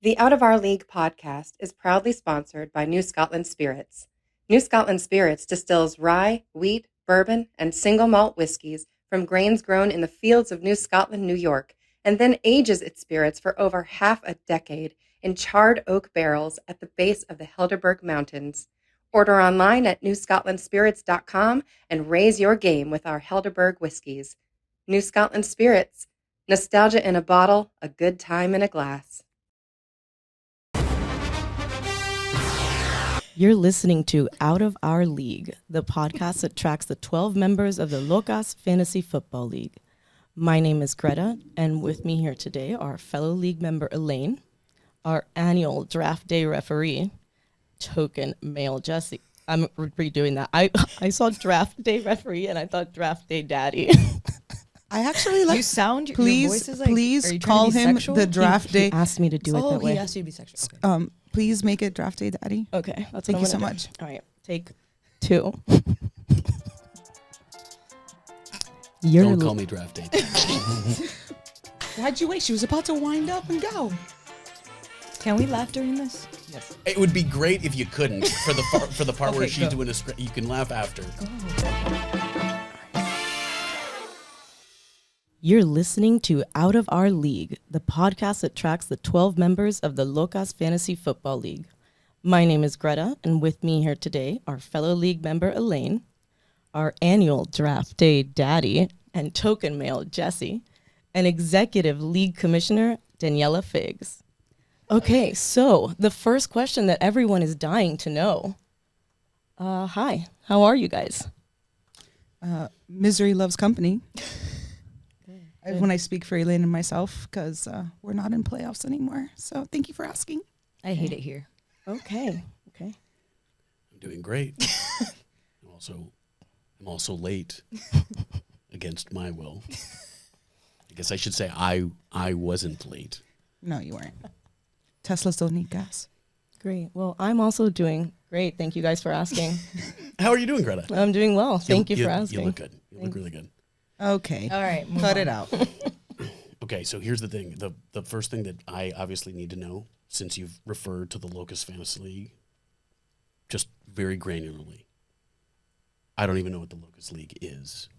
The Out of Our League podcast is proudly sponsored by New Scotland Spirits. New Scotland Spirits distills rye, wheat, bourbon, and single malt whiskies from grains grown in the fields of New Scotland, New York, and then ages its spirits for over half a decade in charred oak barrels at the base of the Helderberg Mountains. Order online at newscotlandspirits.com and raise your game with our Helderberg whiskies. New Scotland Spirits. Nostalgia in a bottle, a good time in a glass. You're listening to Out of Our League, the podcast that tracks the 12 members of the Locas Fantasy Football League. My name is Greta, and with me here today are fellow league member Elayne, our annual draft day referee, token male Jesse. I'm redoing that. I saw draft day referee and I thought draft day daddy. I actually like. You sound. Your voice is like, please call him sexual? the draft day. He asked me to do it that way. He asked you to be sexual. Okay. Please make it draft day daddy. Okay, that's Thank what you I'm so gonna much. do. All right, take 2. Don't call me draft day. Why'd you wait? She was about to wind up and go. Can we laugh during this? Yes. It would be great if you couldn't for the part where Okay, she's go. doing a script. You can laugh after. You're listening to Out of Our League, the podcast that tracks the 12 members of the Locas Fantasy Football League. My name is Greta, and with me here today are fellow league member Elayne, our annual draft day daddy and token male Jesse, and executive league commissioner Daniela Figs. Okay, so the first question that everyone is dying to know. Hi, how are you guys? Misery loves company. When I speak for Elaine and myself, because we're not in playoffs anymore. So thank you for asking. I hate it here. Okay. I'm doing great. I'm also late against my will. I guess I should say I wasn't late. No, you weren't. Teslas don't need gas. Great. Well, I'm also doing great. Thank you guys for asking. How are you doing, Greta? I'm doing well. Thank you for asking. You look good. You look really good. Okay. All right, move Cut on. it out. Okay, so here's the thing. The first thing that I obviously need to know, since you've referred to the Locus Fantasy League, just very granularly, I don't even know what the Locus League is.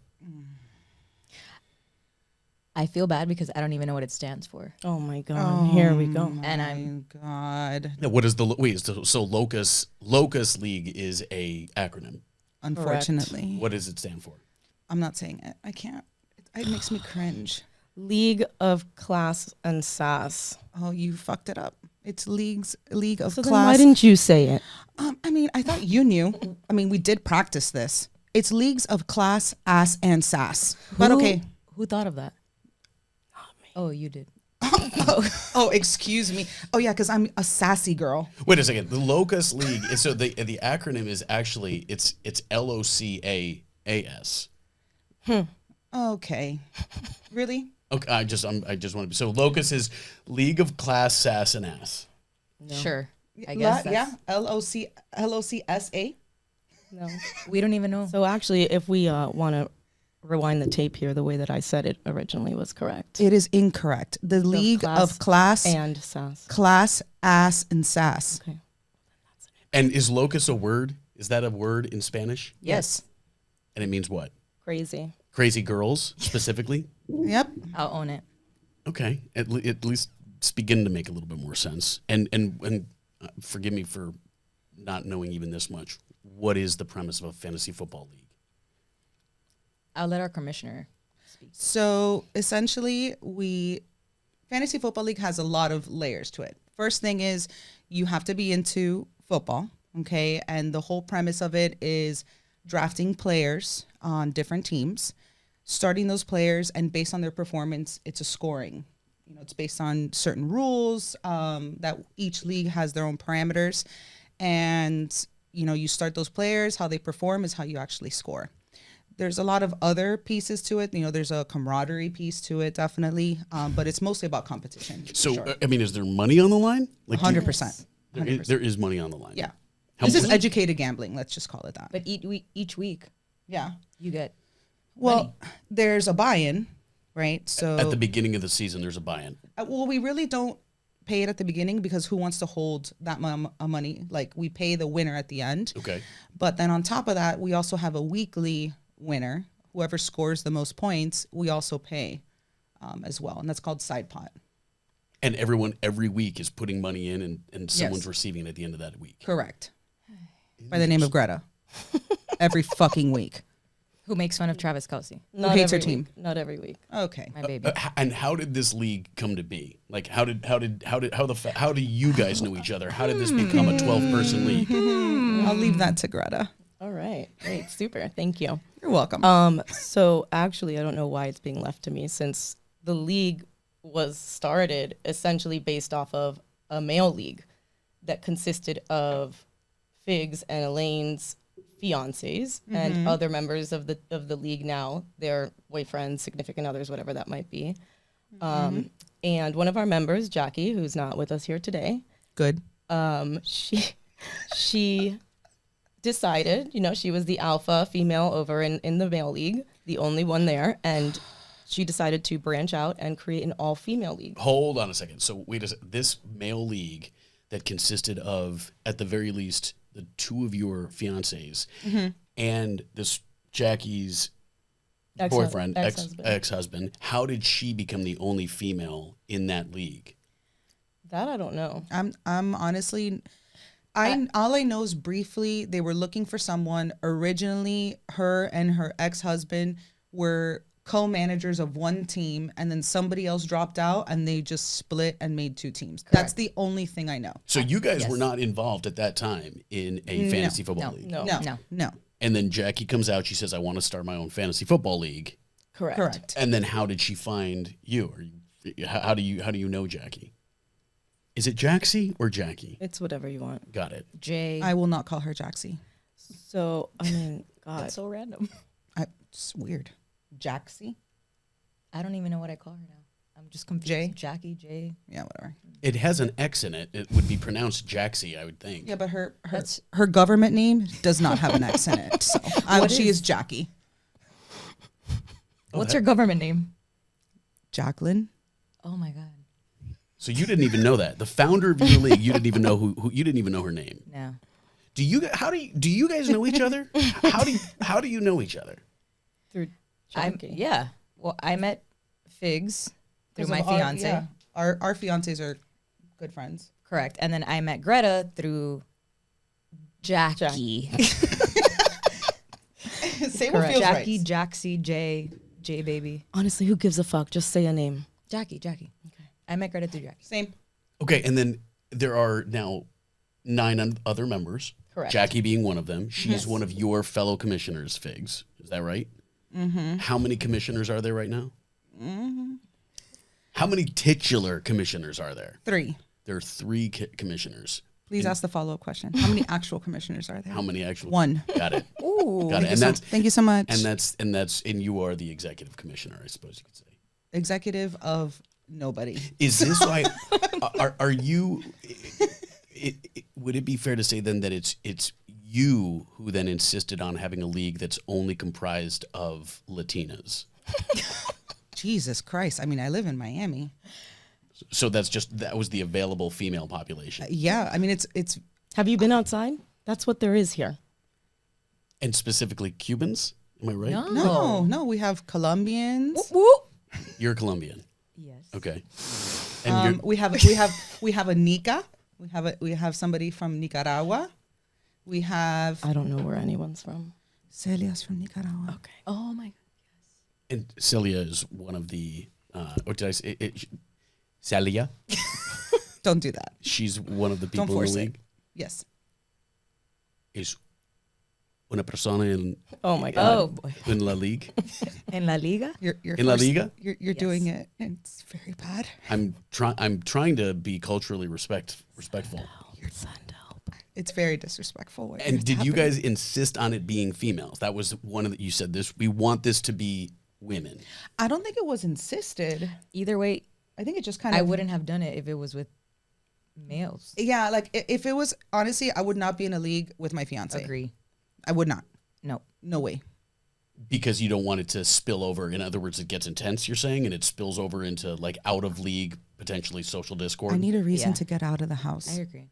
I feel bad because I don't even know what it stands for. Oh my God. Here we go. And I'm God. Now, what is the so Locus League is a acronym. Unfortunately. What does it stand for? I'm not saying it. I can't. It makes me cringe. League of Class and Sass. Oh, you fucked it up. It's League of So then Class. why didn't you say it? I thought you knew. We did practice this. It's Leagues of Class, Ass, and Sass. But okay. Who thought of that? Not me. Oh, you did. Oh, excuse me. Oh, yeah, because I'm a sassy girl. Wait a second. The Locus League is so the acronym is actually it's LOCAAS. Okay. Really? Okay, I just want to be so Locus is League of Class Sass and Ass. No. Sure. I guess. Yeah. LOCSA. No. We don't even know. So actually, if we want to rewind the tape here, the way that I said it originally was correct. It is incorrect. The League of Class, and Sass. Class, Ass, and Sass. Okay. And is locus a word? Is that a word in Spanish? Yes. And it means what? Crazy. Crazy girls specifically? Yep. I'll own it. Okay, at least it's beginning to make a little bit more sense. And forgive me for not knowing even this much. What is the premise of a fantasy football league? I'll let our commissioner speak. So essentially, Fantasy Football League has a lot of layers to it. First thing is you have to be into football, okay? And the whole premise of it is drafting players on different teams, starting those players, and based on their performance, it's a scoring. It's based on certain rules that each league has their own parameters. And, you start those players, how they perform is how you actually score. There's a lot of other pieces to it. There's a camaraderie piece to it, definitely. But it's mostly about competition. So, sure. is there money on the line? 100%. There is money on the line. Yeah. How This is much- educated gambling. Let's just call it that. But each week, Yeah. you get Well, there's a buy-in, right? So At the beginning of the season, there's a buy-in. well, we really don't pay it at the beginning because who wants to hold that money? Like we pay the winner at the end. Okay. But then on top of that, we also have a weekly winner. Whoever scores the most points, we also pay as well. And that's called side pot. And everyone every week is putting money in and someone's Yes. receiving it at the end of that week. Correct. By the name of Greta. Every fucking week. Who makes fun of Travis Kelce? Not hates her every team? week. Not every week. Okay. My baby. And how did this league come to be? Like how do you guys know each other? How did this become a 12-person league? I'll leave that to Greta. All right. Great. Super. Thank you. You're welcome. So actually, I don't know why it's being left to me, since the league was started essentially based off of a male league that consisted of Figs and Elaine's fiancés and other members of the league now, their boyfriends, significant others, whatever that might be. And one of our members, Jackie, who's not with us here today, Good. she decided, she was the alpha female over in the male league, the only one there, and she decided to branch out and create an all-female league. Hold on a second. So wait a second. This male league that consisted of, at the very least, the two of your fiancés and this Jackie's boyfriend, ex-husband. How did she become the only female in that league? That I don't know. I'm honestly, all I know is briefly they were looking for someone. Originally, her and her ex-husband were co-managers of one team, and then somebody else dropped out, and they just split and made two teams. Correct. That's the only thing I know. So you guys Yes. were not involved at that time in a fantasy football league. No. No. And then Jackie comes out. She says, "I want to start my own fantasy football league." Correct. And then how did she find you? How do you know Jackie? Is it Jaxie or Jackie? It's whatever you want. Got it. Jay. I will not call her Jaxie. So, I mean, God. That's so random. It's weird. Jaxie? I don't even know what I call her now. I'm just confused. Jay? Jackie, Jay. Yeah, whatever. It has an X in it. It would be pronounced Jaxie, I would think. Yeah, but her That's- her government name does not have an X in it. So she is Jackie. What's your government name? Jacqueline. Oh my God. So you didn't even know that. The founder of your league, you didn't even know who you didn't even know her name. No. Do you guys know each other? How do you know each other? Through Jackie. Yeah. Well, I met Figs through my Because of fiance. Our fiancés are good friends. Correct. And then I met Greta through Jackie. Say what Correct. feels Jackie, right. Jaxie, Jay baby. Honestly, who gives a fuck? Just say a name. Jackie. Okay. I met Greta through Jackie. Same. Okay, and then there are now 9 other members. Correct. Jackie being one of them. She's one of your fellow commissioners, Figs. Is that right? Mm-hmm. How many commissioners are there right now? Mm-hmm. How many titular commissioners are there? 3. There are 3 commissioners. Please ask the follow-up question. How many actual commissioners are there? How many actual? 1. Got it. Ooh. Got it. Thank you so much. And you are the executive commissioner, I suppose you could say. Executive of nobody. Is this why? Are you? Would it be fair to say then that it's you who then insisted on having a league that's only comprised of Latinas? Jesus Christ. I mean, I live in Miami. So that was the available female population, Yeah. I mean, it's Have you been outside? That's what there is here. and specifically Cubans. Am I right? no. We have Colombians. You're Colombian. Yes. Okay. And We have a Nica. We have somebody from Nicaragua. We have I don't know where anyone's from. Celia's from Nicaragua. Okay. Oh my God. and Celia is one of the. What did I say? Celia. Don't do that. She's one of the people Don't in force the it. league. Yes. Es una persona Oh my God. Oh boy. en la liga. En La Liga? You're In La Liga? You're doing it. And it's very bad. I'm trying to be culturally respectful. Send help. It's very disrespectful. what And is did you happening. guys insist on it being females? That was one of the, you said this. We want this to be women. I don't think it was insisted. Either way, I think it just kind of. I wouldn't have done it if it was with males. Yeah, like if it was honestly, I would not be in a league with my fiance. Agree. I would not. No. No way. Because you don't want it to spill over. In other words, it gets intense, you're saying, and it spills over into like out of league potentially social discord. I need a reason Yeah. to get out of the house. I agree.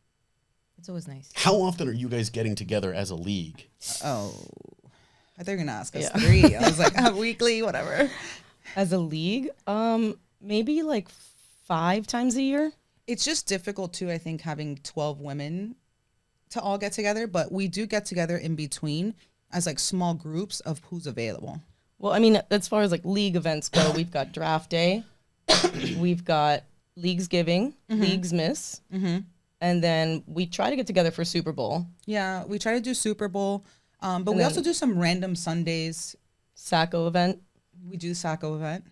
It's always nice. How often are you guys getting together as a league? Oh, I thought you were gonna ask us Yeah. 3. I was like, weekly, whatever. As a league, maybe like 5 times a year. It's just difficult too, I think, having 12 women to all get together, but we do get together in between as like small groups of who's available. Well, I mean, as far as like league events go, we've got draft day, we've got leagues giving, leagues miss, and then we try to get together for Super Bowl, Yeah, we try to do Super Bowl, but we then- also do some random Sundays. Sacco event. We do Sacco event.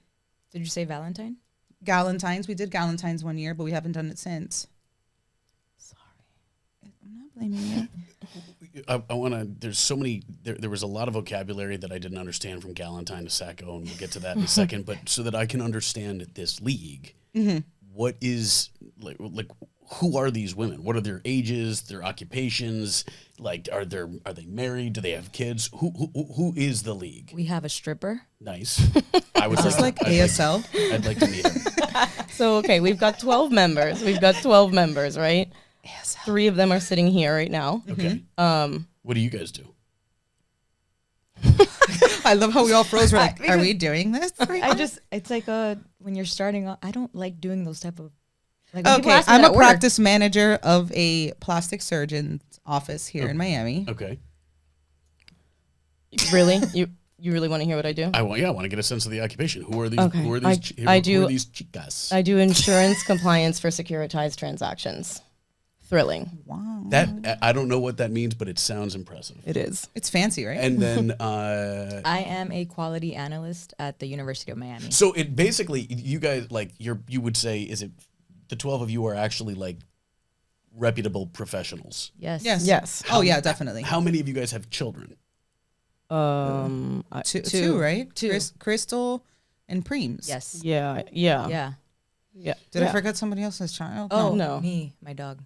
Did you say Valentine? Galentine's. We did Galentine's one year, but we haven't done it since. Sorry. I'm not blaming you. I want to. There's so many. There was a lot of vocabulary that I didn't understand from Galentine to Sacco, and we'll get to that in a second. But so that I can understand this league, what is like? Who are these women? What are their ages? Their occupations? Like, are they married? Do they have kids? Who is the league? We have a stripper. Nice. I would Just like ASL. I'd like to meet her. So, okay, we've got 12 members. We've got 12 members, right? 3 of them are sitting here right now. Okay. What do you guys do? I love how we all froze. We're like, are we doing this? It's like when you're starting off, I don't like doing those type of, like, when people Okay, ask me I'm that a at work, practice manager of a plastic surgeon's office here in Miami. Okay. Really? You really want to hear what I do? I want to get a sense of the occupation. Who are these? Okay. Who are these? I who do- are these chicas? I do insurance compliance for securitized transactions. Thrilling. Wow. That I don't know what that means, but it sounds impressive. It is. It's fancy, right? And then, I am a quality analyst at the University of Miami. so it basically, you guys like you would say, is it the 12 of you are actually like reputable professionals? Yes. Yes. Oh, yeah, definitely. How many of you guys have children? Two, right? Two. Crystal and Preems. Yes. Yeah. Yeah. Did I forget somebody else's child? Oh, No. me, my dog.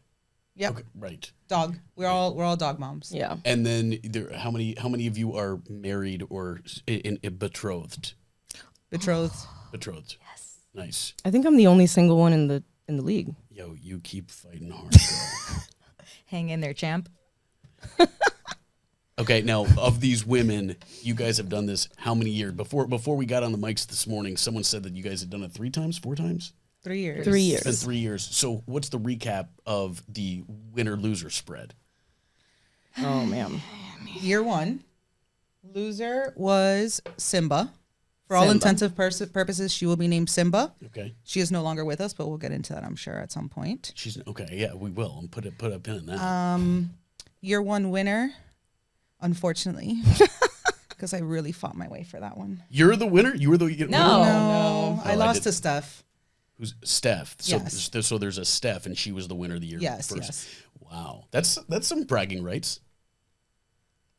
Yep. Okay, right. Dog. We're all dog moms. Yeah. And then how many of you are married or in betrothed? Betrothed. Betrothed. Yes. Nice. I think I'm the only single one in the league. Yo, you keep fighting hard, bro. Hang in there, champ. Okay, now of these women, you guys have done this how many years? Before we got on the mics this morning, someone said that you guys had done it 3 times, 4 times? 3 years. 3 It's been years. 3 years. So what's the recap of the winner-loser spread? Oh, man. Year 1, loser was Simba. For all Simba. intensive purposes, she will be named Simba. Okay. She is no longer with us, but we'll get into that, I'm sure, at some point. She's okay, yeah, we will. And put a pin in that. Year 1 winner, unfortunately, because I really fought my way for that one. You're the winner? You were the No. No, I Oh, I lost did- to Steph. Who's Steph? So, Yes. so there's a Steph, and she was the winner of the year Yes, first. yes. Wow, that's some bragging rights.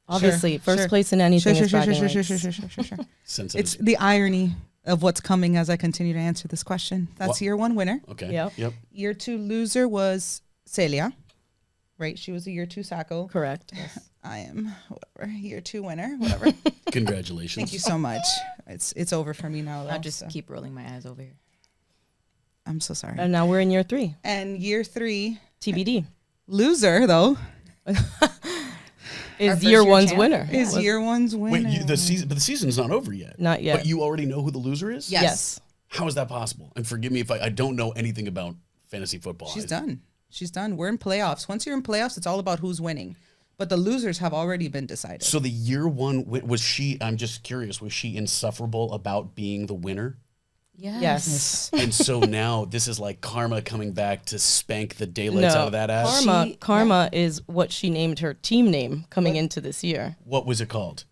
Obviously, first sure. place in anything is bragging rights. Sure. Sense It's the irony of what's coming as I continue to answer this question. That's What? year 1 winner. okay. Yep. Year 2 loser was Celia, right? She was a year 2 Sacco. Correct. I am whatever year 2 winner, whatever. Congratulations. Thank you so much. It's over for me now. Though, I'll just so keep rolling my eyes over here. I'm so sorry. And now we're in year 3. And year 3 TBD loser though is first year year 1's champ? winner. is year 1's winner. Wait, the season's not over yet. Not yet. But you already know who the loser is? Yes. How is that possible? And forgive me if I don't know anything about fantasy football. She's done. She's done. We're in playoffs. Once you're in playoffs, it's all about who's winning. But the losers have already been decided. So the year 1 was she? I'm just curious. Was she insufferable about being the winner? Yes. And so now this is like karma coming back to spank the daylights out of that ass. Karma is what she named her team name coming into this year. What was it called?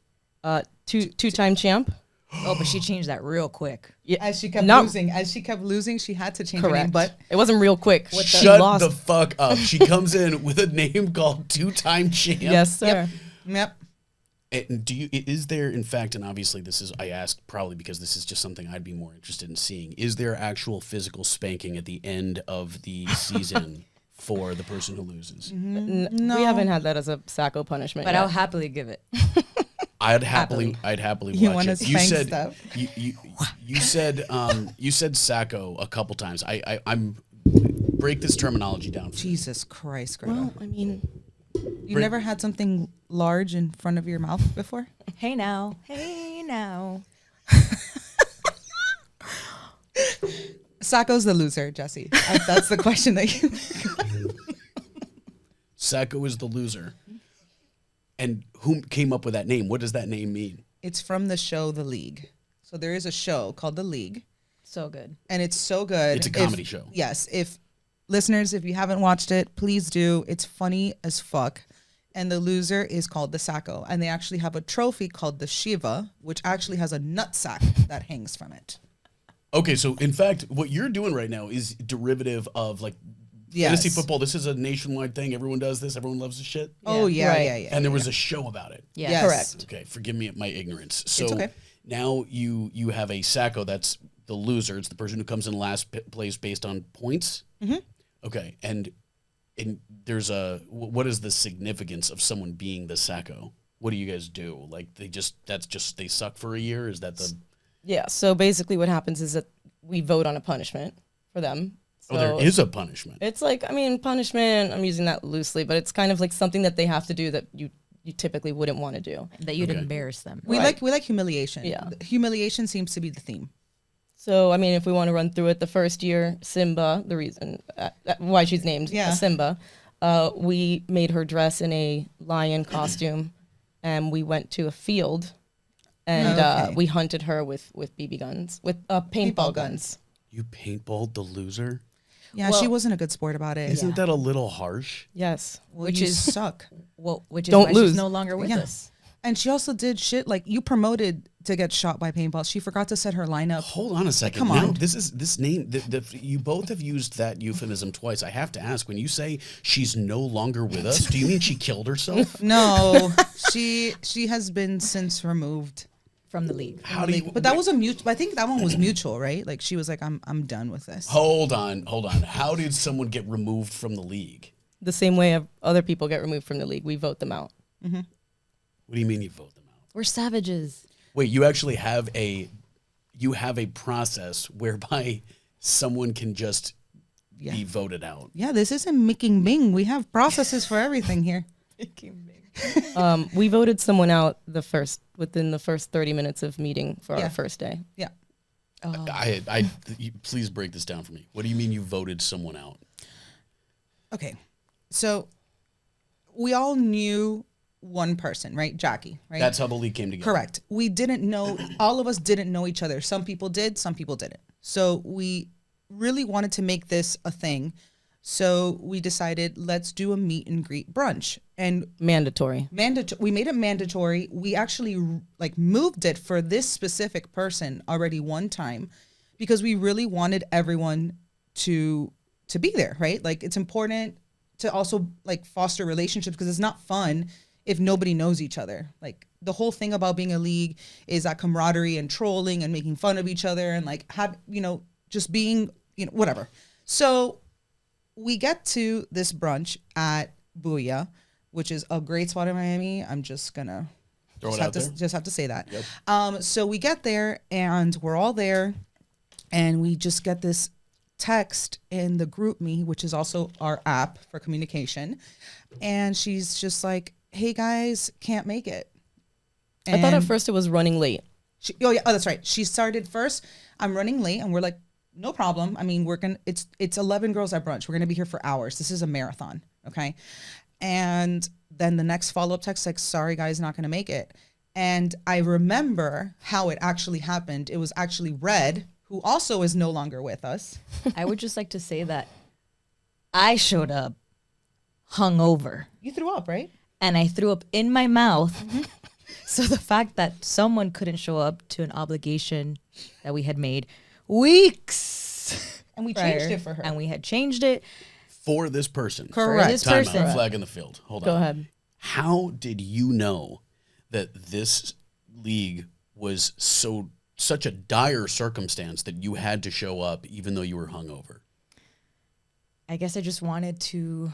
Two-time champ. Oh, but she changed that real quick. As she kept Not- losing, she had to change her name. Correct. But It wasn't real quick. She Shut lost. the fuck up. She comes in with a name called 2-time champ. Yes, sir. yep. And is there, in fact, and obviously this is, I asked probably because this is just something I'd be more interested in seeing, is there actual physical spanking at the end of the season for the person who loses? We haven't had that as a Sacco punishment But yet. I'll happily give it. I'd happily You watch wanna it. You spank said stuff? you said Sacco a couple times. I'm break this terminology down. For me. Jesus Christ, Greta. Well, I mean, You never had something large in front of your mouth before? Hey now. Hey now. Sacco's the loser, Jesse. That's the question that you. Sacco is the loser. And who came up with that name? What does that name mean? It's from the show The League. So there is a show called The League, So good. and it's so good. It's a comedy show. Yes. If listeners, if you haven't watched it, please do. It's funny as fuck. And the loser is called the Sacco. And they actually have a trophy called the Shiva, which actually has a nut sack that hangs from it. Okay, so in fact, what you're doing right now is derivative of like fantasy football. This is a nationwide thing. Everyone does this. Everyone loves this shit. Oh, yeah, Right. yeah. And there was a show about it. Yeah. Yes. correct. Okay, forgive me my ignorance. So It's okay. now you have a Sacco that's the loser. It's the person who comes in last place based on points. Mm-hmm. Okay, and there's what is the significance of someone being the Sacco? What do you guys do? Like they suck for a year? Is that the Yeah. So basically, what happens is that we vote on a punishment for them. So there is a punishment. It's like, I mean, punishment. I'm using that loosely, but it's kind of like something that they have to do that you typically wouldn't want to do. That you'd Okay. embarrass them. We Right. like humiliation. Yeah. Humiliation seems to be the theme. So, I mean, if we want to run through it, the first year, Simba, the reason why she's named Simba, we made her dress in a lion costume, and we went to a field, and we hunted her with BB guns, with paintball guns. You paintballed the loser? Yeah, she wasn't a good sport about it. Isn't that a little harsh? Yes. Well, Which you is- suck. Well, which is Don't why lose. she's no longer with us. And she also did shit like you promoted to get shot by paintball. She forgot to set her lineup. Hold on a second. Come Now, on. this name. You both have used that euphemism twice. I have to ask: when you say she's no longer with us, do you mean she killed herself? No, she has been since removed. From the league. How do you? But that was a mutual. I think that one was mutual, right? Like she was like, I'm done with this. Hold on. How did someone get removed from the league? The same way other people get removed from the league, we vote them out. What do you mean you vote them out? We're savages. Wait, you actually have a process whereby someone can just be voted out. Yeah, this isn't making Bing. We have processes for everything here. We voted someone out within the first 30 minutes of meeting for Yeah. our first day. Yeah. Please break this down for me. What do you mean you voted someone out? Okay, so we all knew one person, right? Jackie, right? That's how the league came together. Correct. We didn't know, all of us didn't know each other. Some people did, some people didn't. So we really wanted to make this a thing. So we decided, let's do a meet and greet brunch. And Mandatory. we made it mandatory. We actually like moved it for this specific person already one time because we really wanted everyone to be there, right? Like it's important to also like foster relationships because it's not fun if nobody knows each other. Like the whole thing about being a league is that camaraderie and trolling and making fun of each other and like just being, whatever. So we get to this brunch at Booyah, which is a great spot in Miami. I'm just gonna just have to say that. Yep. So we get there and we're all there, and we just get this text in the group me, which is also our app for communication, and she's just like, "Hey guys, can't make it." I thought at And first it was running late. that's right. She started first. I'm running late, and we're like, no problem. I mean, it's 11 girls at brunch. We're gonna be here for hours. This is a marathon, okay? And then the next follow-up text like, sorry guys, not gonna make it. And I remember how it actually happened. It was actually Red, who also is no longer with us. I would just like to say that I showed up hungover You threw up, right? and I threw up in my mouth. So the fact that someone couldn't show up to an obligation that we had made weeks And we prior, changed it for her. and we had changed it For this person. Correct. for this Time person. out. Flag in the field. Hold Go on. ahead. How did you know that this league was such a dire circumstance that you had to show up even though you were hungover? I guess I just wanted to,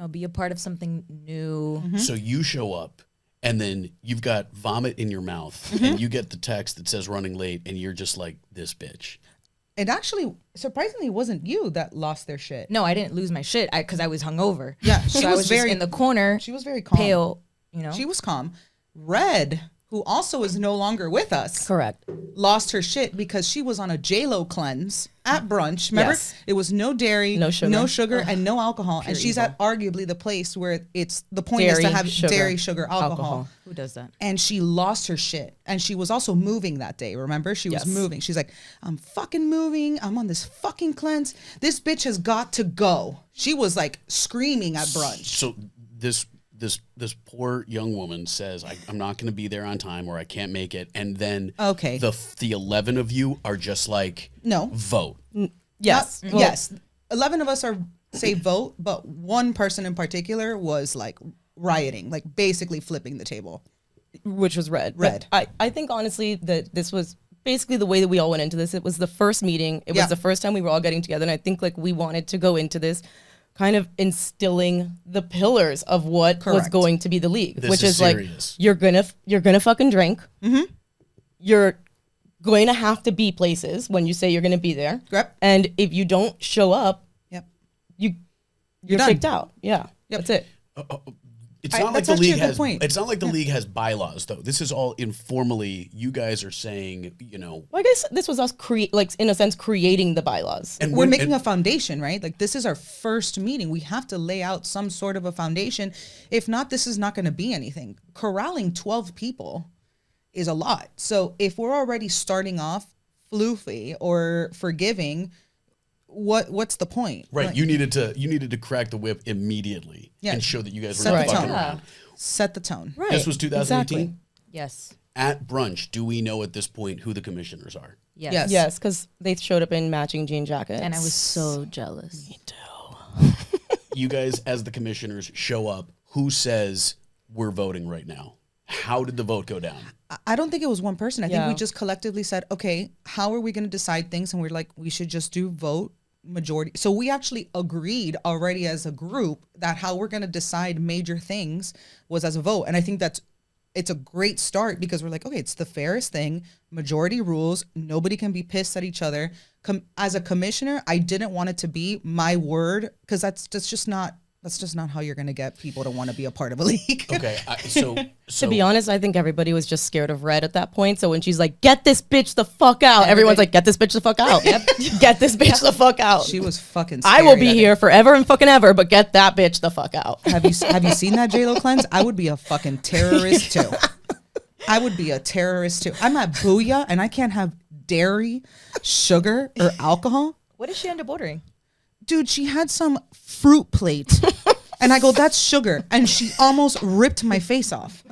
be a part of something new. So you show up and then you've got vomit in your mouth, and you get the text that says running late, and you're just like, this bitch. It actually, surprisingly, wasn't you that lost their shit. No, I didn't lose my shit because I was hungover. Yeah, so I was just in the corner. She was very calm. Pale, you know. She was calm. Red, who also is no longer with us, Correct. lost her shit because she was on a J-Lo cleanse at brunch. Remember? Yes. It was no dairy, No sugar. and no alcohol. And she's at arguably the place where it's the point is to Dairy, have sugar, dairy, sugar, alcohol. Who does that? And she lost her shit. And she was also moving that day, remember? She was Yes. moving. She's like, I'm fucking moving. I'm on this fucking cleanse. This bitch has got to go. She was like screaming at brunch. So this poor young woman says, I'm not going to be there on time, or I can't make it. And then Okay. the 11 of you are just like, No. vote. Yes. Well, yes. 11 of us are say vote, but one person in particular was like rioting, like basically flipping the table. Which was red. Red. But I think honestly that this was basically the way that we all went into this. It was the first meeting. It Yeah. was the first time we were all getting together. And I think like we wanted to go into this kind of instilling the pillars of what was Correct. going to be the league, This which is is like serious. you're gonna fucking drink. You're going to have to be places when you say you're going to be there. Yep. And if you don't show up, Yep. you're done. kicked out. Yeah. Yep. That's it. It's not like that's the actually league a good has. point. It's not like the league has bylaws, though. This is all informally. You guys are saying, Well, I guess this was us in a sense creating the bylaws. and We're making a foundation, right? Like this is our first meeting. We have to lay out some sort of a foundation. If not, this is not going to be anything. Corralling 12 people is a lot. So if we're already starting off floofy or forgiving, what's the point? right. Like, You needed to crack the whip immediately Yeah. and show that you guys were Set not the fucking tone. around. set the tone. Right. This was 2018. Exactly. Yes. At brunch, do we know at this point who the commissioners are? Yes. Yes. Yes, because they showed up in matching jean jackets. And I was so jealous. Me too. You guys, as the commissioners, show up. Who says we're voting right now? How did the vote go down? I don't think it was one person. I think Yeah. we just collectively said, okay, how are we going to decide things? And we're like, we should just do vote majority. So we actually agreed already as a group that how we're going to decide major things was as a vote. And I think it's a great start because we're like, okay, it's the fairest thing. Majority rules. Nobody can be pissed at each other. As a commissioner, I didn't want it to be my word because that's just not how you're going to get people to want to be a part of a league. Okay, so To be honest, I think everybody was just scared of Red at that point. So when she's like, "Get this bitch the fuck out," everyone's like, "Get this bitch the fuck out." Yep. Get this bitch the fuck out. She was fucking I will scary be that here forever and fucking ever, but get that bitch the fuck out. Have you seen that J-Lo cleanse? I would be a fucking terrorist too. I would be a terrorist too. I'm at Booyah and I can't have dairy, sugar, or alcohol. What did she end up ordering? Dude, she had some fruit plate. And I go, that's sugar. And she almost ripped my face off.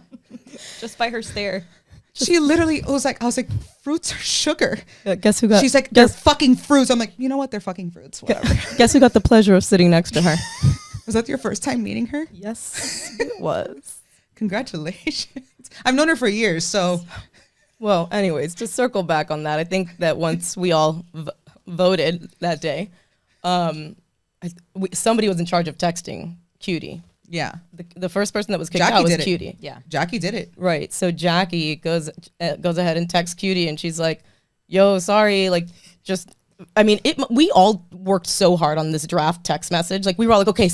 Just by her stare. She literally I was like, fruits are sugar. Guess who got? She's like, they're fucking fruits. I'm like, you know what? They're fucking fruits. Whatever. Guess who got the pleasure of sitting next to her? Was that your first time meeting her? Yes, it was. Congratulations. I've known her for years, so. Well, anyways, to circle back on that, I think that once we all voted that day, somebody was in charge of texting Cutie. Yeah. The first person that was kicked Jackie out was did it. Cutie. Yeah. Jackie did it. Right. So Jackie goes ahead and texts Cutie, and she's like, "Yo, sorry, like, just." I mean, we all worked so hard on this draft text message. Like, we were all like, right,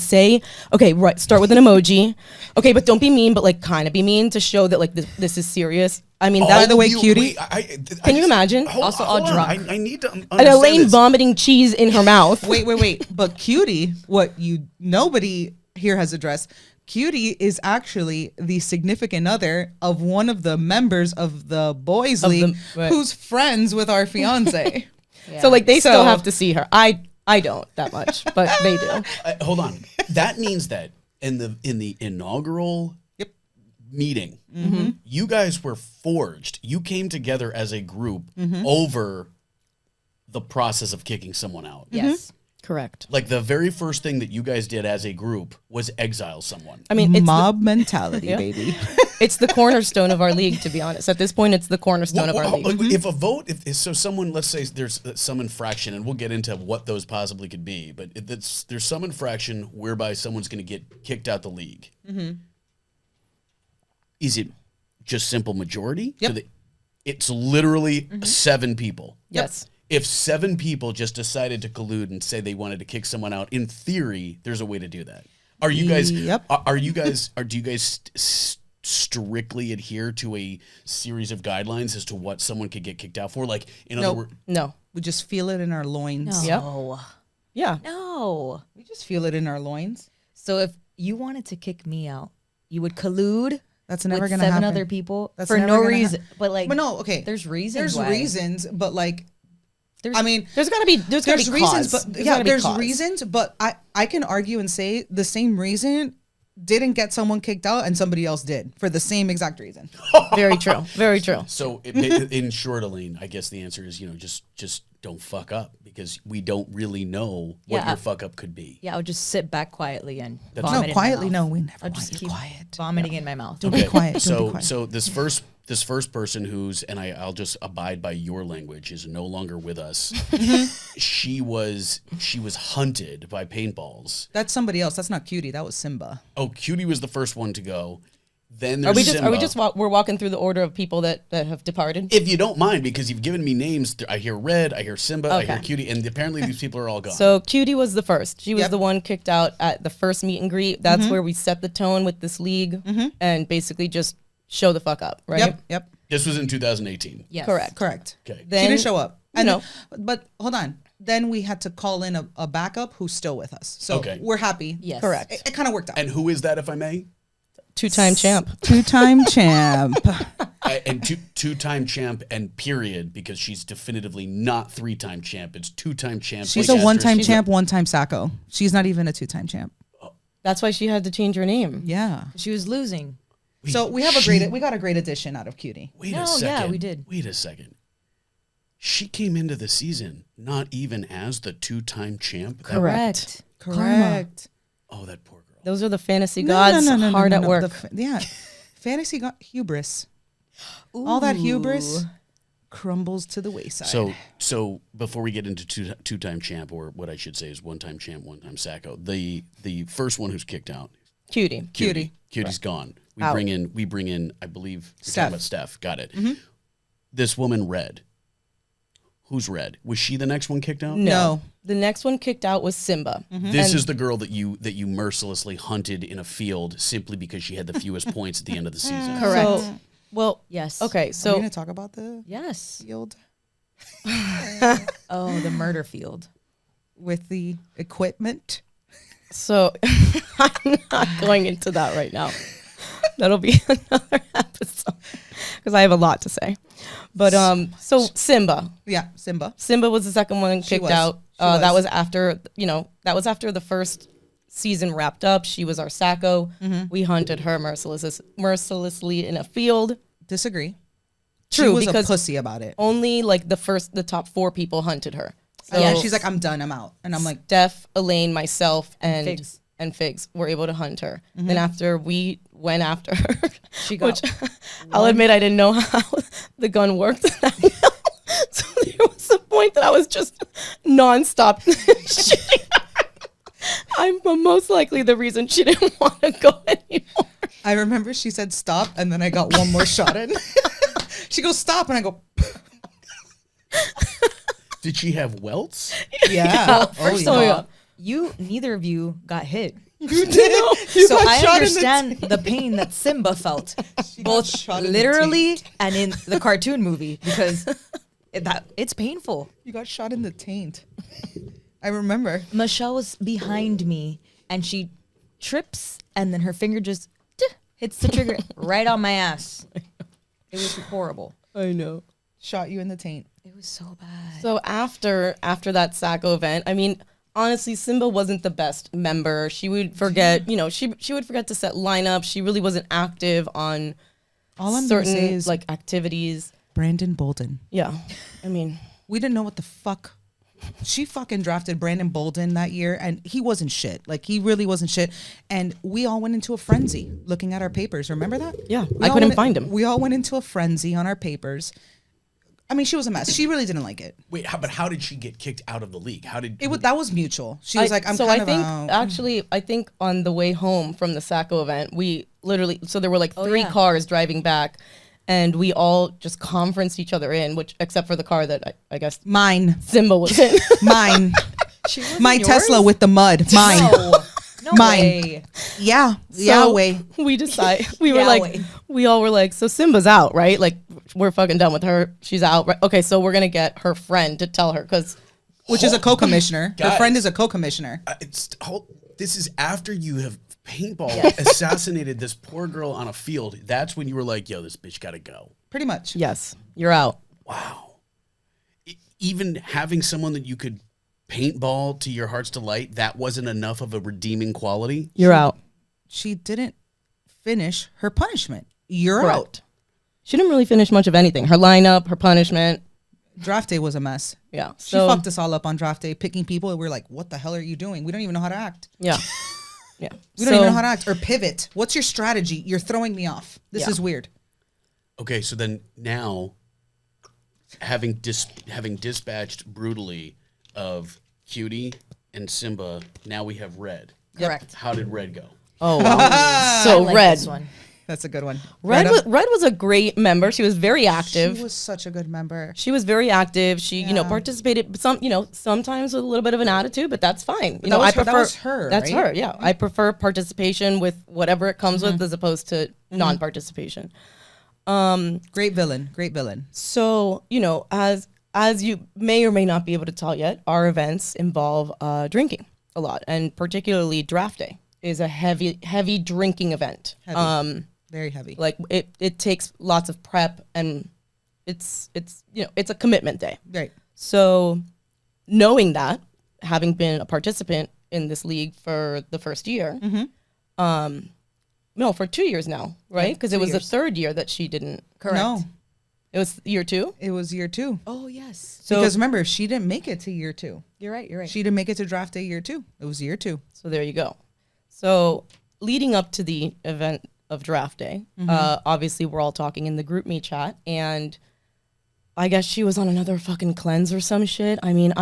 start with an emoji. Okay, but don't be mean, but like kind of be mean to show that like this is serious. I mean, By the way, Cutie, can you imagine? Also all drunk. I need to And understand Elayne this. vomiting cheese in her mouth. wait. But Cutie, nobody here has addressed, Cutie is actually the significant other of one of the members of the boys league right. who's friends with our fiance. Yeah. So like they still So- have to see her. I don't that much, but they do. Hold on. That means that in the inaugural Yep. meeting, Mm-hmm. you guys were forged. You came together as a group Mm-hmm. over the process of kicking someone out. Yes. Correct. Like the very first thing that you guys did as a group was exile someone. I mean, it's Mob mentality, Yeah. baby. it's the cornerstone of our league, to be honest. At this point, it's the cornerstone of our league. If a vote, if someone, let's say there's some infraction, and we'll get into what those possibly could be, but there's some infraction whereby someone's going to get kicked out the league. is it just simple majority? Yep. It's literally 7 people. Yes. If 7 people just decided to collude and say they wanted to kick someone out, in theory, there's a way to do that. Are you guys? Yep. Do you guys strictly adhere to a series of guidelines as to what someone could get kicked out for? Like, in other words, No. We just feel it in our loins. No. Yeah. No. We just feel it in our loins. So if you wanted to kick me out, you would collude That's never with going 7 to happen. other people That's for never no gonna reason. But like, But no, okay. there's reasons. There's why. reasons, but like, There's- I mean, There's gotta be there's cause. reasons, but gotta be there's cause. reasons, but I can argue and say the same reason didn't get someone kicked out and somebody else did for the same exact reason. Very true. Very true. so in short, Elayne, I guess the answer is just don't fuck up, because we don't really know what Yeah. your fuck up could be. Yeah, I'll just sit back quietly and That's- vomit No, in quietly, my mouth. no, we never I'll want just you keep quiet. vomiting in my mouth. Don't be quiet. Don't So be quiet. so this first person who's, and I'll just abide by your language, is no longer with us. she was hunted by paintballs. That's somebody else. That's not Cutie. That was Simba. Oh, Cutie was the first one to go. Then Are there's we Simba. just we're walking through the order of people that have departed? If you don't mind, because you've given me names, I hear Red, I hear Simba, I hear Okay. Cutie, and apparently these people are all gone. So Cutie was the first. She was Yep. the one kicked out at the first meet and greet. That's where we set the tone with this league and basically just show the fuck up, right? Yep. This was in 2018. Yes. Correct. Correct. Okay. She Then, didn't show up. you And know. but hold on. Then we had to call in a backup who's still with us. So Okay. we're happy. Yes. Correct. It kind of worked out. And who is that, if I may? 2-time champ. 2-time champ. And two-time champ and period, because she's definitively not 3-time champ. It's 2-time champ. She's like a one-time asterisk. champ, one-time Sacco. She's not even a 2-time champ. That's why she had to change her name. Yeah. She was losing. So we got a great addition out of Cutie. Wait No, a second. yeah, we did. Wait a second. She came into the season not even as the 2-time champ. Correct. Correct. Oh, that poor girl. Those are the fantasy gods hard at work. Fantasy got hubris. All that hubris crumbles to the wayside. So before we get into two-time champ, or what I should say is 1-time champ, 1-time Sacco, the first one who's kicked out, Cutie. Cutie's gone. We Out. bring in, I believe, we're Steph. talking about Steph. Got it. This woman, Red. Who's Red? Was she the next one kicked out? No. The next one kicked out was Simba. This is the girl that you mercilessly hunted in a field simply because she had the fewest points at the end of the season. Correct. Well, Yes. okay, Are we so going to talk about the Yes. field Oh, the murder field. with the equipment? So I'm not going into that right now. That'll be another episode because I have a lot to say. But so Simba Yeah, Simba. was the second one kicked was. out. She was. That was after after the first season wrapped up. She was our Sacco. We hunted her mercilessly in a field. Disagree. True, she was because a pussy about it. only like the top 4 people hunted her. So Yeah, she's like, I'm done, I'm out. And I'm like, Steph, Elayne, myself, and Figs. Figs were able to hunt her. Then after we went after her, She got which I'll admit I didn't know how the gun worked that well. So there was a point that I was just nonstop shooting her. I'm most likely the reason she didn't want to go anymore. I remember she said stop, and then I got one more shot in. She goes, stop, and I go, Did she have welts? yeah. First oh, of yeah. all, neither of you got hit. You did. You So got I shot in the understand the pain that Simba felt, both shot in the literally and in the cartoon movie, because it's painful. You got shot in the taint. I remember. Michelle was behind me, and she trips, and then her finger just hits the trigger right on my ass. It was horrible. I know. Shot you in the taint. It was so bad. So after that Sacco event, I mean, honestly, Simba wasn't the best member. She would forget, she would forget to set lineups. She really wasn't active on All I'm gonna say certain is like activities. Brandon Bolden. Yeah, I mean, We didn't know what the fuck. She fucking drafted Brandon Bolden that year, and he wasn't shit. Like, he really wasn't shit. And we all went into a frenzy looking at our papers. Remember that? Yeah, We I all couldn't went- find him. We all went into a frenzy on our papers. I mean, she was a mess. She really didn't like it. Wait, but how did she get kicked out of the league? How did That was mutual. She was like, I'm so kind I of think out. actually I think on the way home from the Sacco event, we literally there were like three yeah. cars driving back, and we all just conferenced each other in, which except for the car that I guess Mine. Simba was in. Mine. She wasn't My yours? Tesla with the mud. Mine. No Mine. way. Yeah. So Yahweh. we decide we were Yahweh. like we all were like, so Simba's out, right? Like we're fucking done with her. She's out. Right? Okay, so we're gonna get her friend to tell her because Which is a co-commissioner. Her Guys. friend is a co-commissioner. This is after you have paintball assassinated this poor girl on a field. That's when you were like, yo, this bitch gotta go. Pretty much. yes, you're out. Wow. Even having someone that you could paintball to your heart's delight, that wasn't enough of a redeeming quality. You're out. She didn't finish her punishment. You're Correct. out. She didn't really finish much of anything. Her lineup, her punishment. Draft day was a mess. Yeah. She So fucked us all up on draft day, picking people. And we're like, what the hell are you doing? We don't even know how to act. yeah. Yeah. We don't even know how to act or pivot. What's your strategy? You're throwing me off. This Yeah. is weird. Okay, so then now, having dispatched brutally of Cutie and Simba, now we have Red. Correct. How did Red go? Oh wow. I So like Red. this one. That's a good one. Red Greta? was a great member. She was very active. She was such a good member. She was very active. She, Yeah. participated sometimes with a little bit of an attitude, but that's fine. But that was her- that was her, That's right? her. Yeah. I prefer participation with whatever it comes with as opposed to non-participation. Great villain. Great villain. So, as you may or may not be able to tell yet, our events involve drinking a lot, and particularly draft day is a heavy drinking event. Heavy. Very heavy. Like it takes lots of prep, and it's a commitment day. Right. So knowing that, having been a participant in this league for the first year, no, for 2 years now, right? Because it was the third year that she didn't. Correct. No, It was year 2. it was year 2. Oh yes. So Because remember, she didn't make it to year 2. You're right. You're right. She didn't make it to draft day year 2. It was year 2. So there you go. So leading up to the event of draft day, obviously we're all talking in the group me chat, and I guess she was on another fucking cleanse or some shit. I mean,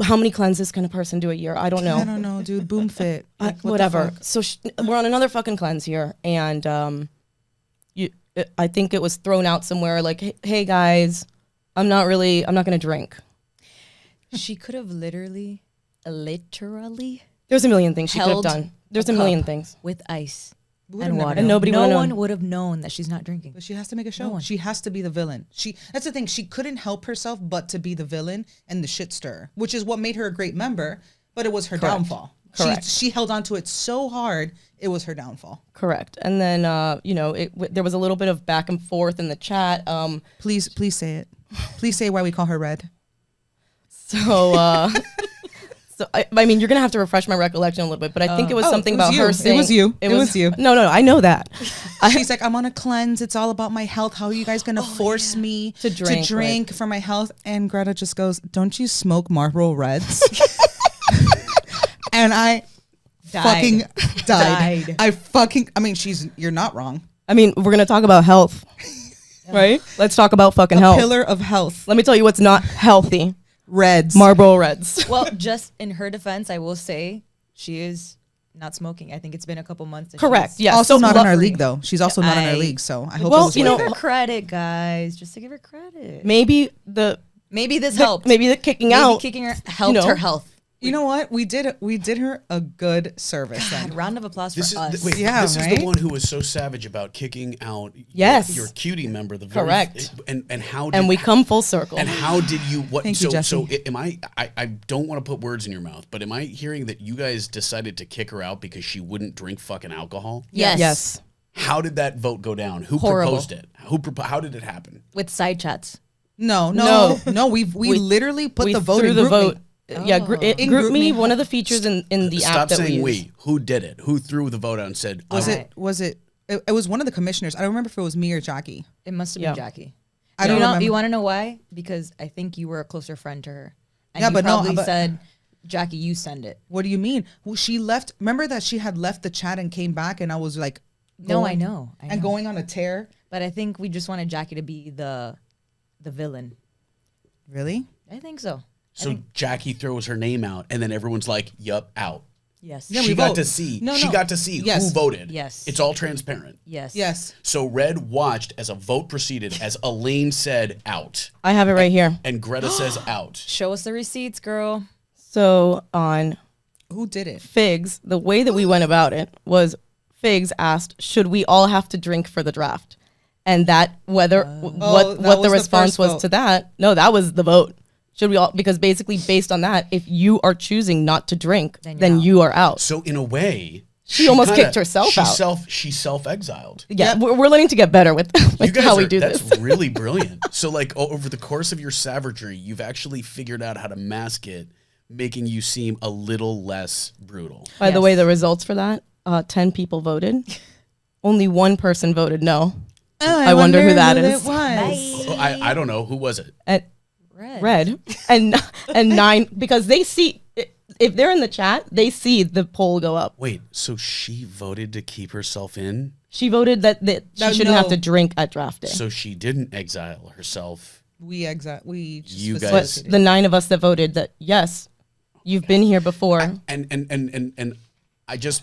how many cleanses can a person do a year? I don't know. I don't know, dude. Boom fit. Like, what the Whatever. fuck? So we're on another fucking cleanse here, and I think it was thrown out somewhere like, hey guys, I'm not gonna drink. She could have literally There's a million things she could have held done. There's a a million cup things. with ice We would've and never water. known. And nobody no would've one known. would have known that she's not drinking. But she has to make a show. one. She has to be the villain. That's the thing. She couldn't help herself but to be the villain and the shit stirrer, which is what made her a great member, but it was her downfall. Correct. She held on to it so hard, it was her downfall. Correct. And then there was a little bit of back and forth in the chat. Please say it. Please say why we call her Red. So I mean, you're gonna have to refresh my recollection a little bit, but I think it was something it was about you. her It saying was you. It was you. No, I know that. She's like, I'm on a cleanse. It's all about my health. How are you guys going to force me To drink, for my health? And Greta just goes, don't you smoke Marlboro Reds? And I fucking died. I mean, you're not wrong. I mean, we're gonna talk about health, right? Let's talk about fucking health. Pillar of health. Let me tell you what's not healthy. Reds. Marlboro Reds. Well, just in her defense, I will say she is not smoking. I think it's been a couple months. that Correct. she's- Yeah. Also so not in our suffering. league, though. She's also not in our I- league, so I hope Well, it was you worth know, Give it. her credit, guys. Just to give her credit. Maybe the Maybe this helped. maybe the kicking Maybe out. kicking her helped know. her health. You know what? We did her a good service God, then. round of applause for This is us. wait. Yeah, this is right? the one who was so savage about kicking out. Yes. your Cutie member. The very, Correct. And how did, And we come full circle. And how did you? What? Thank you, so Jesse. am I? I don't want to put words in your mouth, but am I hearing that you guys decided to kick her out because she wouldn't drink fucking alcohol? Yes. Yes. How did that vote go down? Who Horrible. proposed it? How did it happen? With side chats. No. We literally put we the vote threw in the group vote. me. Yeah, In group Group me. Me. One of the features in the Stop app that saying we we. use. Who did it? Who threw the vote out and said? Was I'm- it was one of the commissioners. I don't remember if it was me or Jackie. It must have Yeah. been Jackie. I don't remember. You want to know why? Because I think you were a closer friend to her. And Yeah, you but no, probably but- said, Jackie, you send it. What do you mean? Well, she left. Remember that she had left the chat and came back, and I was like, No, I know. and going on a tear. But I think we just wanted Jackie to be the villain. Really? I think so. So Jackie throws her name out, and then everyone's like, "Yup, out." Yes. Yeah, She we got vote. to see. No, She no. got to see Yes. who voted. Yes. It's all transparent. Yes. Yes. So Red watched as a vote proceeded, as Elayne said out, I have it right here. and Greta says out. Show us the receipts, girl. So on Who did it? Figs, the way that we went about it was Figs asked, should we all have to drink for the draft? And that whether what that the was the response first was vote. to that, no, that was the vote. Should we all, because basically based on that, if you are choosing not to drink, Then you're then out. you are out. So in a way, She almost kicked herself out. She self-exiled. Yeah, Yep. we're learning to get better with, You with guys how are, we do that's this. really brilliant. So like over the course of your savagery, you've actually figured out how to mask it, making you seem a little less brutal. By the way, Yes. the results for that, 10 people voted. Only one person voted no. Oh, I wonder who that is. It was. Oh, I don't know. Who was it? At Red. red and 9, because they see, if they're in the chat, they see the poll go up. Wait, so she voted to keep herself in? She voted that she No, shouldn't have no. to drink at draft day. So she didn't exile herself. We just You guys- But facilitated. the 9 of us that voted that yes, you've been here before. And I just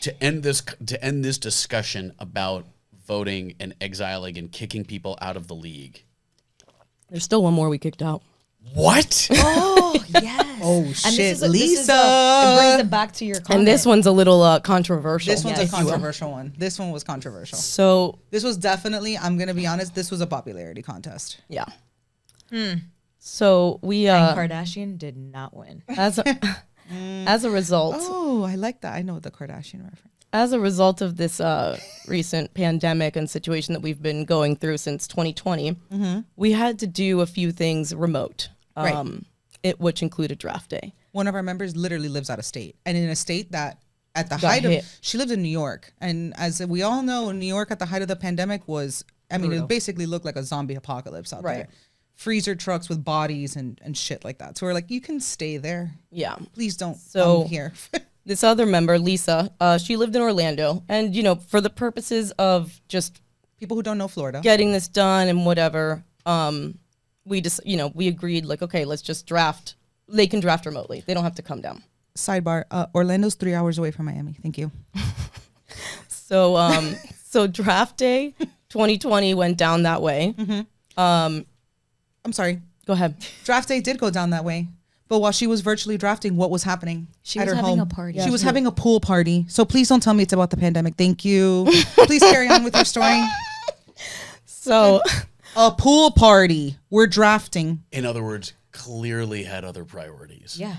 to end this discussion about voting and exiling and kicking people out of the league. There's still one more we kicked out. What? Oh, yes. Oh, And shit, this is Lisa. it brings it back to your comment. And this one's a little controversial. This one's Yes. a controversial one. This one was controversial. So This was definitely, I'm going to be honest, this was a popularity contest. yeah. So we And Kardashian did not win. as a, as a result, Oh, I like that. I know the Kardashian reference. as a result of this recent pandemic and situation that we've been going through since 2020, we had to do a few things remote, Right. which included draft day. One of our members literally lives out of state, and in a state that at the Got height hit. of, she lived in New York. And as we all know, New York at the height of the pandemic was, I mean, Brutal. it basically looked like a zombie apocalypse out Right. there. Freezer trucks with bodies and shit like that. So we're like, you can stay there. Yeah. Please don't So- come here. This other member, Lisa, she lived in Orlando. And, for the purposes of just People who don't know Florida. getting this done and whatever, we just, we agreed, like, okay, let's just draft. They can draft remotely. They don't have to come down. Sidebar, Orlando's 3 hours away from Miami. Thank you. So, so draft day 2020 went down that way. I'm sorry. Go ahead. Draft day did go down that way. But while she was virtually drafting, what was happening? She at was her having home? a party. She was having a pool party. So please don't tell me it's about the pandemic. Thank you. Please carry on with your story. So, A pool party. We're drafting. In other words, clearly had other priorities. Yeah.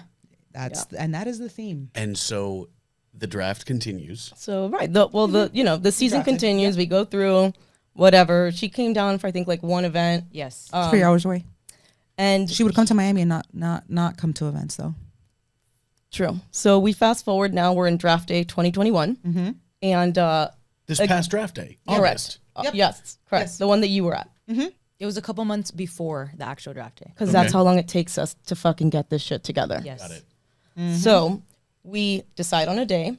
And that is the theme. And so the draft continues. right. The season Drafted, continues. We go through whatever. She came down for, I think, like one event. Yes. 3 hours away. And She would come to Miami and not come to events though. true. So we fast forward now. We're in draft day 2021. And This past draft day, correct. August. Yes, correct. Yes. The one that you were at. It was a couple months before the actual draft day. Because that's Okay. how long it takes us to fucking get this shit together. Yes. Got it. So we decide on a day.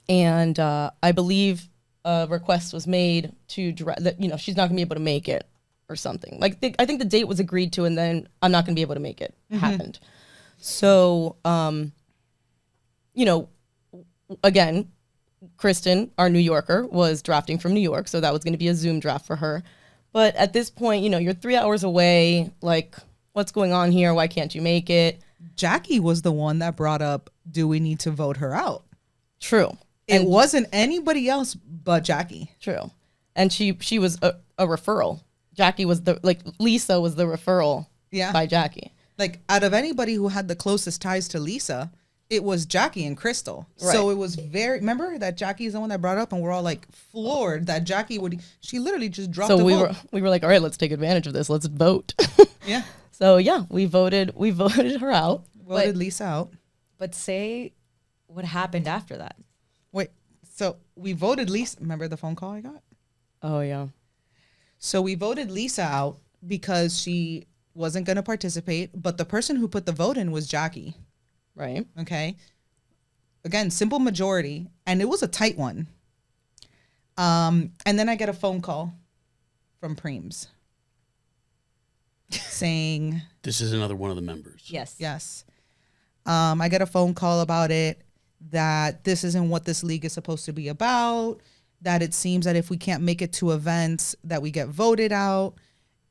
And I believe a request was made to that she's not gonna be able to make it or something. Like I think the date was agreed to, and then I'm not gonna be able to make it. Happened. So again, Kristen, our New Yorker, was drafting from New York, so that was gonna be a Zoom draft for her. But at this point, you're 3 hours away. Like, what's going on here? Why can't you make it? Jackie was the one that brought up, do we need to vote her out? True. It wasn't anybody else but Jackie. True. And she was a referral. Jackie was Lisa was the referral Yeah. by Jackie. Like out of anybody who had the closest ties to Lisa, it was Jackie and Crystal. Right. So it was remember that Jackie is the one that brought up, and we're all like floored that Jackie she literally just dropped So a we vote. were like, all right, let's take advantage of this. Let's vote. Yeah. So yeah, we voted her out. Voted Lisa out. But say what happened after that. Wait, so we voted Lisa. Remember the phone call I got? Oh yeah. So we voted Lisa out because she wasn't going to participate, but the person who put the vote in was Jackie. Right. Okay. Again, simple majority, and it was a tight one. And then I get a phone call from Preems. saying, This is another one of the members. Yes. yes. I get a phone call about it, that this isn't what this league is supposed to be about, that it seems that if we can't make it to events that we get voted out.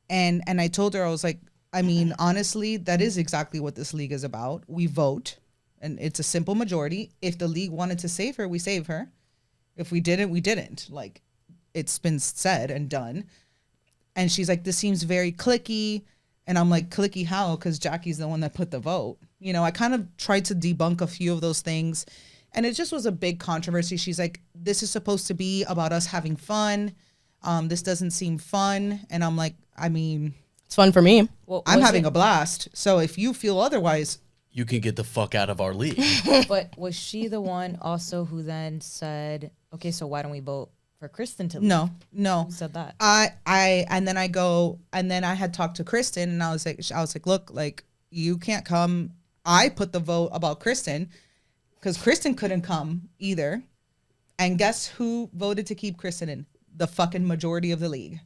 And I told her, I was like, I mean, honestly, that is exactly what this league is about. We vote, and it's a simple majority. If the league wanted to save her, we save her. If we didn't, we didn't. Like, it's been said and done. And she's like, this seems very cliquey. And I'm like, cliquey how? Because Jackie's the one that put the vote. You know, I kind of tried to debunk a few of those things. And it just was a big controversy. She's like, this is supposed to be about us having fun. This doesn't seem fun. And I'm like, I mean, It's fun for me. Well, I'm was having it- a blast. So if you feel otherwise, You can get the fuck out of our league. But was she the one also who then said, okay, so why don't we vote for Kristen to leave? no. Who said that? And then I had talked to Kristen, and I was like, look, like, you can't come. I put the vote about Kristen because Kristen couldn't come either. And guess who voted to keep Kristen in? The fucking majority of the league.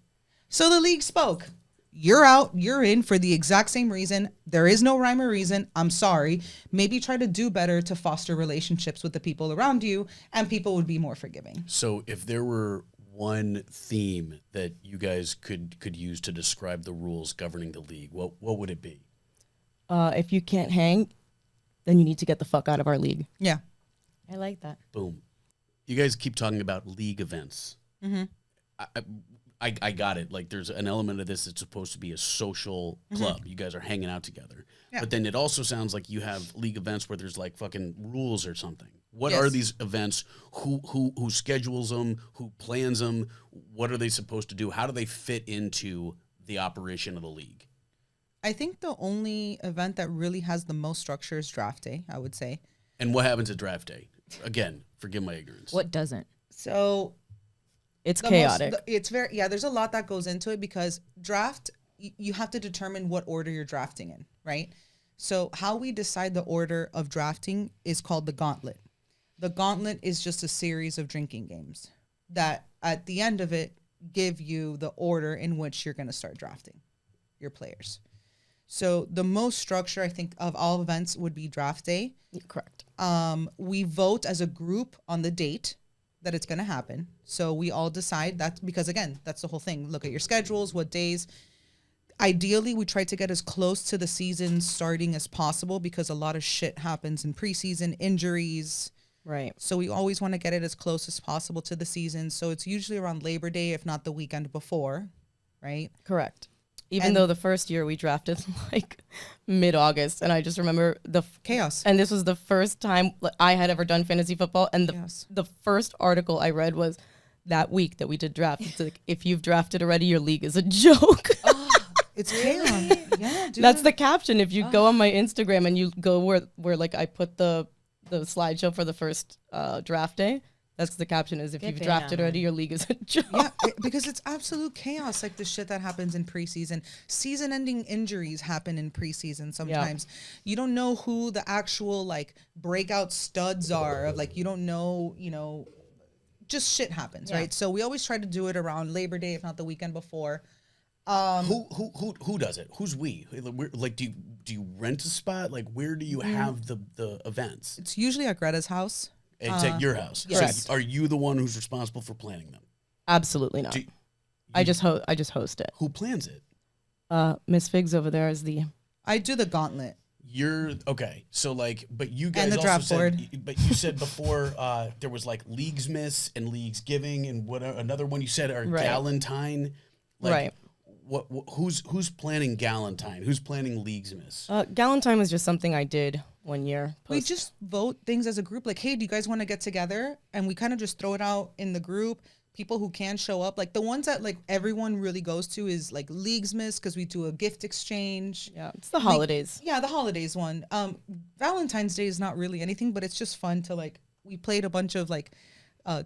So the league spoke. You're out, you're in for the exact same reason. There is no rhyme or reason. I'm sorry. Maybe try to do better to foster relationships with the people around you, and people would be more forgiving. So if there were one theme that you guys could use to describe the rules governing the league, what would it be? If you can't hang, then you need to get the fuck out of our league. Yeah. I like that. Boom. You guys keep talking about league events. Mm-hmm. I got it. Like, there's an element of this that's supposed to be a social club. You guys are hanging out together. Yeah. But then it also sounds like you have league events where there's like fucking rules or something. What Yes. are these events? Who schedules them? Who plans them? What are they supposed to do? How do they fit into the operation of the league? I think the only event that really has the most structure is draft day, I would say. And what happens at draft day? Again, forgive my ignorance. What doesn't? So It's the chaotic. it's very, yeah, there's a lot that goes into it because draft, you have to determine what order you're drafting in, right? So how we decide the order of drafting is called the gauntlet. The gauntlet is just a series of drinking games that at the end of it give you the order in which you're going to start drafting your players. So the most structure, I think, of all events would be draft day. Correct. We vote as a group on the date that it's going to happen. So we all decide that, because again, that's the whole thing. Look at your schedules, what days. Ideally, we try to get as close to the season starting as possible because a lot of shit happens in preseason, injuries. Right. So we always want to get it as close as possible to the season. So it's usually around Labor Day, if not the weekend before, right? Correct. Even And- though the first year we drafted like mid-August, and I just remember Chaos. and this was the first time I had ever done fantasy football, and Yes. the first article I read was that week that we did draft. It's like, if you've drafted already, your league is a joke. It's chaos. Yeah, dude. That's the caption. If you go on my Instagram and you go where like I put the slideshow for the first draft day, that's the caption is, if Qué you've pena, drafted man. already, your league is a joke. Yeah, because it's absolute chaos, like the shit that happens in preseason. Season-ending injuries happen in preseason sometimes. You don't know who the actual, like, breakout studs are. Like, you don't know, just shit happens, right? So we always try to do it around Labor Day, if not the weekend before. Who does it? Who's we? Like, do you rent a spot? Like, where do you have the events? It's usually at Greta's house. It's at your house. yes. So are you the one who's responsible for planning them? Absolutely not. Do- I just host it. Who plans it? Miss Figs over there is the I do the gauntlet. You're okay. So like, but you guys And the also draft said, board. but you said before there was like Leagues Miss and Leagues Giving and what another one you said are Right. Galentine. Like, Right. Who's planning Galentine? Who's planning Leagues Miss? Galentine was just something I did one year. We just vote things as a group. Like, hey, do you guys want to get together? And we kind of just throw it out in the group. People who can show up, like the ones that like everyone really goes to is like Leagues Miss, because we do a gift exchange. Yeah, it's the holidays. Yeah, the holidays one. Valentine's Day is not really anything, but it's just fun to like. We played a bunch of like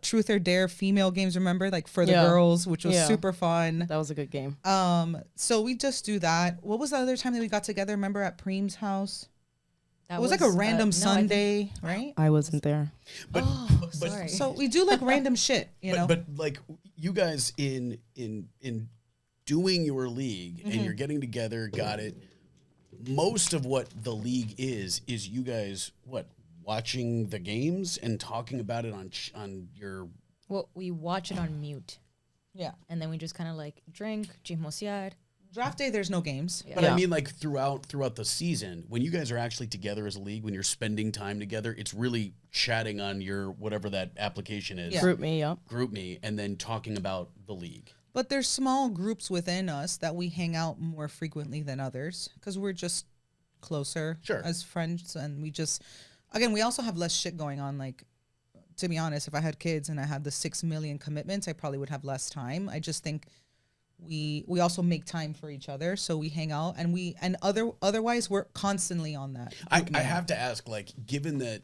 Truth or Dare female games. Remember, like for the Yeah. girls, which was Yeah. super fun. That was a good game. So we just do that. What was the other time that we got together? Remember at Preem's house? That It was like a random no, I think- Sunday, right? I wasn't there. But sorry. So we do like random shit, you know. But like you guys in doing your league and you're getting together, got it. Most of what the league is you guys watching the games and talking about it on your. Well, we watch it on mute. Yeah. And then we just kind of like drink, chismosear. Draft day, there's no games. But I mean, like throughout the season, when you guys are actually together as a league, when you're spending time together, it's really chatting on your whatever that application is. Yeah. Group Me, and then talking about the league. But there's small groups within us that we hang out more frequently than others because we're just closer as friends. And we just, again, we also have less shit going on. Like, to be honest, if I had kids and I had the 6 million commitments, I probably would have less time. I just think we also make time for each other. So we hang out and otherwise we're constantly on that. I have to ask, like, given that,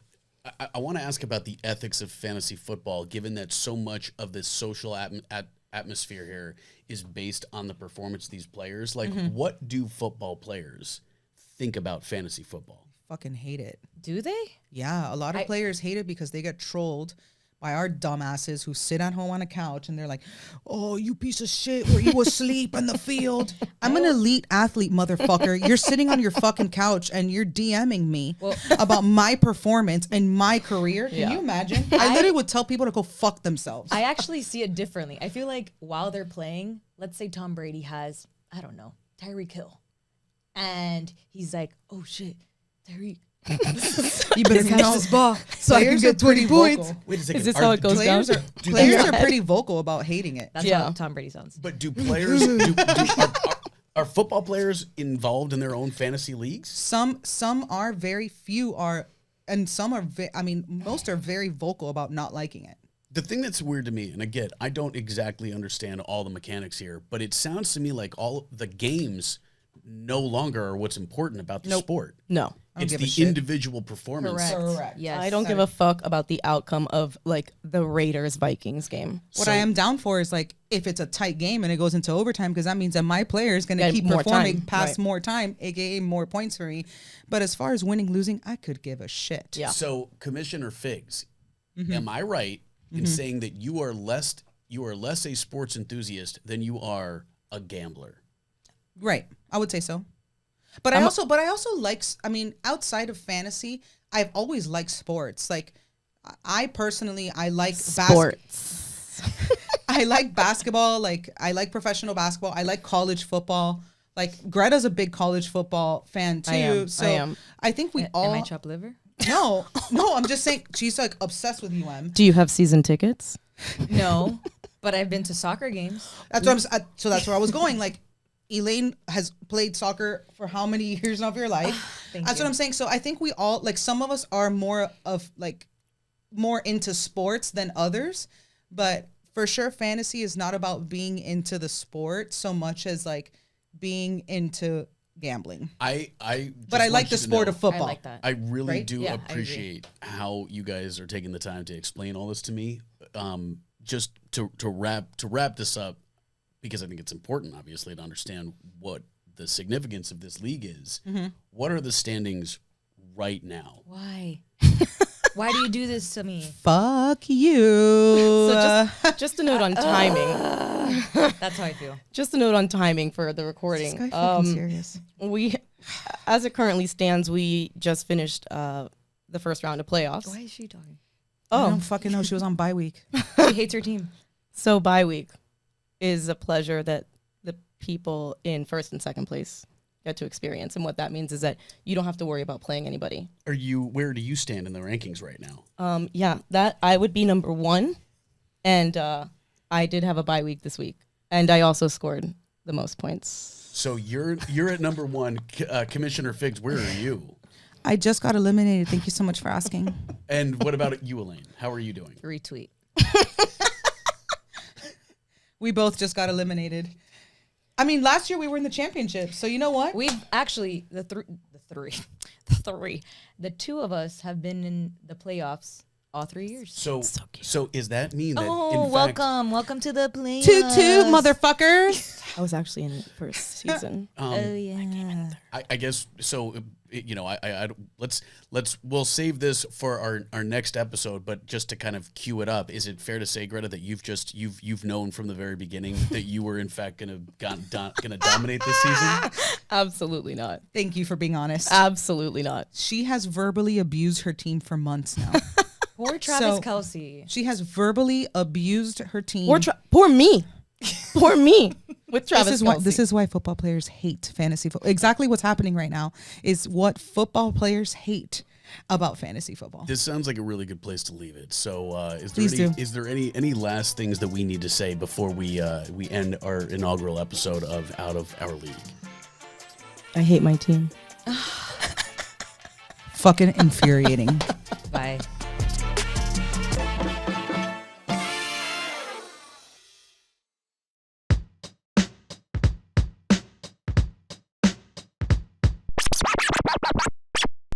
I want to ask about the ethics of fantasy football, given that so much of this social atmosphere here is based on the performance of these players. Like, what do football players think about fantasy football? Fucking hate it. Do they? Yeah, a lot of players hate it because they get trolled by our dumbasses who sit at home on a couch and they're like, "Oh, you piece of shit, were you asleep in the field?" I'm an elite athlete, motherfucker. You're sitting on your fucking couch and you're DMing me about my performance and my career. Can you imagine? I literally would tell people to go fuck themselves. I actually see it differently. I feel like while they're playing, let's say Tom Brady has, I don't know, Tyreek Hill. And he's like, "Oh shit, Tyreek. You better catch this ball so I can get 20 points." Wait a second. Is this how it goes down? Players are pretty vocal about hating it. That's how Tom Brady sounds. But do players are football players involved in their own fantasy leagues? Some are, very few are, and some are. Most are very vocal about not liking it. The thing that's weird to me, and again, I don't exactly understand all the mechanics here, but it sounds to me like all the games no longer are what's important about the sport. No. It's the individual performance. Correct. Yes. I don't give a fuck about the outcome of like the Raiders-Vikings game. What I am down for is like if it's a tight game and it goes into overtime, because that means that my player is going to keep performing past more time, aka more points for me. But as far as winning, losing, I could give a shit. Yeah. So, Commissioner Figs, am I right in saying that you are less a sports enthusiast than you are a gambler? Right. I would say so. But I also like, outside of fantasy, I've always liked sports. Like, I personally, I like sports. I like basketball. Like, I like professional basketball. I like college football. Like, Greta's a big college football fan too. I am. I think we all. Am I chopped liver? No, I'm just saying she's like obsessed with UM. Do you have season tickets? No, but I've been to soccer games. That's what so that's where I was going. Like, Elayne has played soccer for how many years of your life? That's what I'm saying. So I think we all, like, some of us are more into sports than others, but for sure fantasy is not about being into the sport so much as like being into gambling. I like the sport of football. I like that. I really do Yeah, appreciate how you guys are taking the time to explain all this to me. Just to wrap this up, because I think it's important, obviously, to understand what the significance of this league is. What are the standings right now? Why? Why do you do this to me? Fuck you. So just a note on timing. That's how I feel. Just a note on timing for the recording. This guy fucking serious. We, as it currently stands, we just finished the first round of playoffs. Why is she talking? I don't fucking know. She was on bye week. She hates her team. So bye week is a pleasure that the people in first and second place get to experience. And what that means is that you don't have to worry about playing anybody. Where do you stand in the rankings right now? Yeah, that I would be number 1. And I did have a bye week this week. And I also scored the most points. So you're at number 1. Commissioner Figs, where are you? I just got eliminated. Thank you so much for asking. And what about you, Elayne? How are you doing? Retweet. We both just got eliminated. I mean, last year we were in the championship, so you know what? We've actually the two of us have been in the playoffs all 3 years. So is that mean that? Oh, in fact, welcome to the playoffs. Toot motherfuckers. I was actually in the first season. Oh yeah. I guess so. we'll save this for our next episode, but just to kind of cue it up, is it fair to say, Greta, that you've known from the very beginning that you were in fact gonna dominate this season? Absolutely not. Thank you for being honest. Absolutely not. She has verbally abused her team for months now. Poor Travis Kelce. She has verbally abused her team. Poor me. Poor me. With Travis Kelce. This is why football players hate fantasy football. Exactly what's happening right now is what football players hate about fantasy football. This sounds like a really good place to leave it. So, is there any last things that we need to say before we end our inaugural episode of Out of Our League? I hate my team. Fucking infuriating.